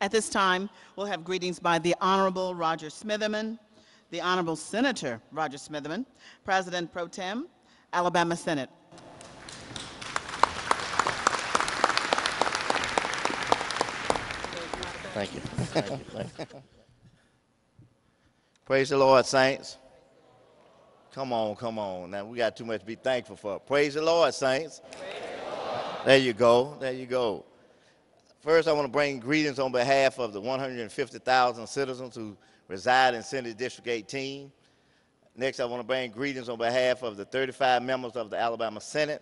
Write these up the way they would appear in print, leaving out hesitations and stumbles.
At this time, we'll have greetings by the Honorable Roger Smitherman, the Honorable Senator Roger Smitherman, President Pro Tem, Alabama Senate. Thank you. Thank you. Thank you. Praise the Lord, saints. Come on, come on. Now, we got too much to be thankful for. Praise the Lord, saints. Praise the Lord. There you go. There you go. First, I want to bring greetings on behalf of the 150,000 citizens who reside in Senate District 18. Next, I want to bring greetings on behalf of the 35 members of the Alabama Senate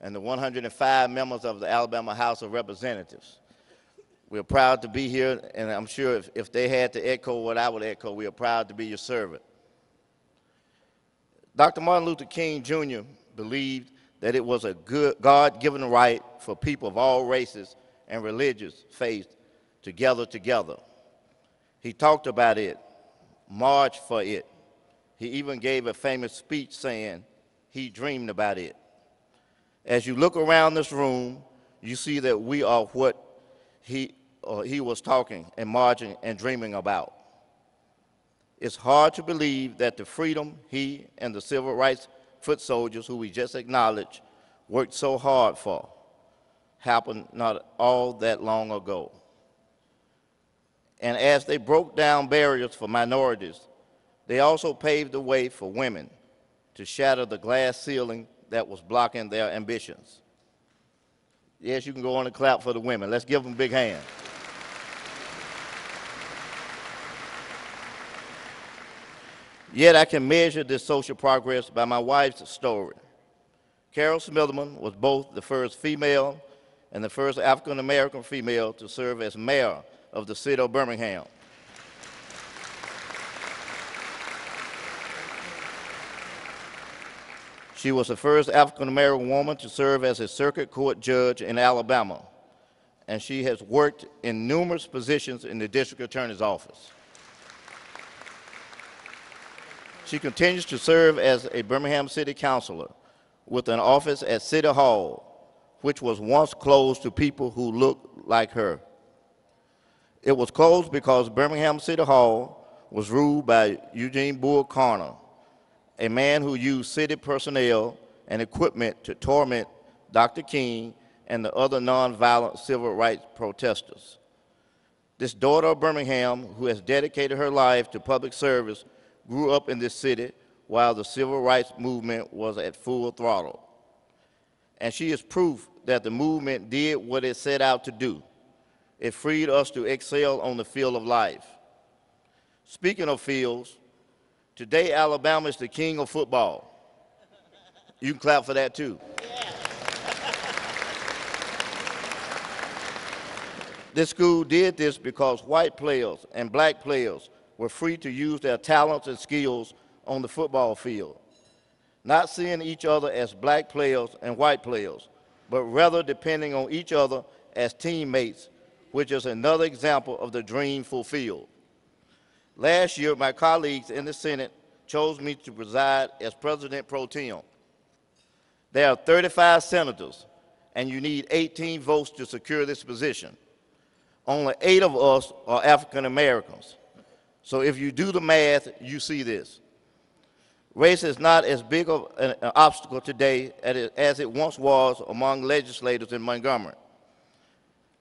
and the 105 members of the Alabama House of Representatives. We're proud to be here, and I'm sure if they had to echo what I would echo, we are proud to be your servant. Dr. Martin Luther King, Jr. believed that it was a good God-given right for people of all races and religious faiths to gather together. He talked about it, marched for it. He even gave a famous speech saying he dreamed about it. As you look around this room, you see that we are what he was talking and marching and dreaming about. It's hard to believe that the freedom he and the civil rights foot soldiers, who we just acknowledged, worked so hard for, happened not all that long ago. And as they broke down barriers for minorities, they also paved the way for women to shatter the glass ceiling that was blocking their ambitions. Yes, you can go on and clap for the women. Let's give them a big hand. Yet I can measure this social progress by my wife's story. Carol Smitherman was both the first female and the first African-American female to serve as mayor of the city of Birmingham. She was the first African-American woman to serve as a circuit court judge in Alabama, and she has worked in numerous positions in the district attorney's office. She continues to serve as a Birmingham City Councilor with an office at City Hall, which was once closed to people who looked like her. It was closed because Birmingham City Hall was ruled by Eugene Bull Connor, a man who used city personnel and equipment to torment Dr. King and the other nonviolent civil rights protesters. This daughter of Birmingham, who has dedicated her life to public service, grew up in this city while the civil rights movement was at full throttle. And she is proof that the movement did what it set out to do. It freed us to excel on the field of life. Speaking of fields, today Alabama is the king of football. You can clap for that too. Yeah. This school did this because white players and black players were free to use their talents and skills on the football field, not seeing each other as black players and white players, but rather depending on each other as teammates, which is another example of the dream fulfilled. Last year, my colleagues in the Senate chose me to preside as President Pro Tem. There are 35 senators, and you need 18 votes to secure this position. Only 8 of us are African Americans. So if you do the math, you see this. Race is not as big of an obstacle today as it once was among legislators in Montgomery.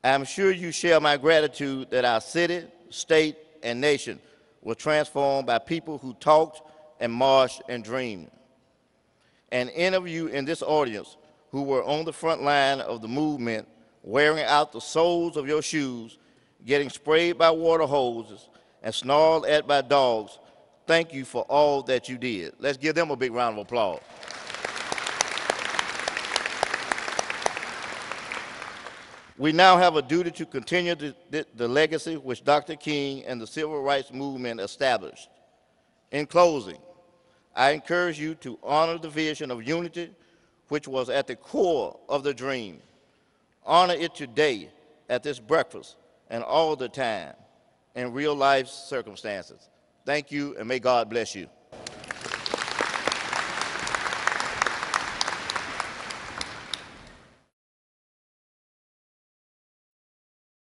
I'm sure you share my gratitude that our city, state, and nation were transformed by people who talked and marched and dreamed. And any of you in this audience who were on the front line of the movement, wearing out the soles of your shoes, getting sprayed by water hoses, and snarled at by dogs, thank you for all that you did. Let's give them a big round of applause. We now have a duty to continue the legacy which Dr. King and the civil rights movement established. In closing, I encourage you to honor the vision of unity, which was at the core of the dream. Honor it today at this breakfast and all the time in real life circumstances. Thank you, and may God bless you.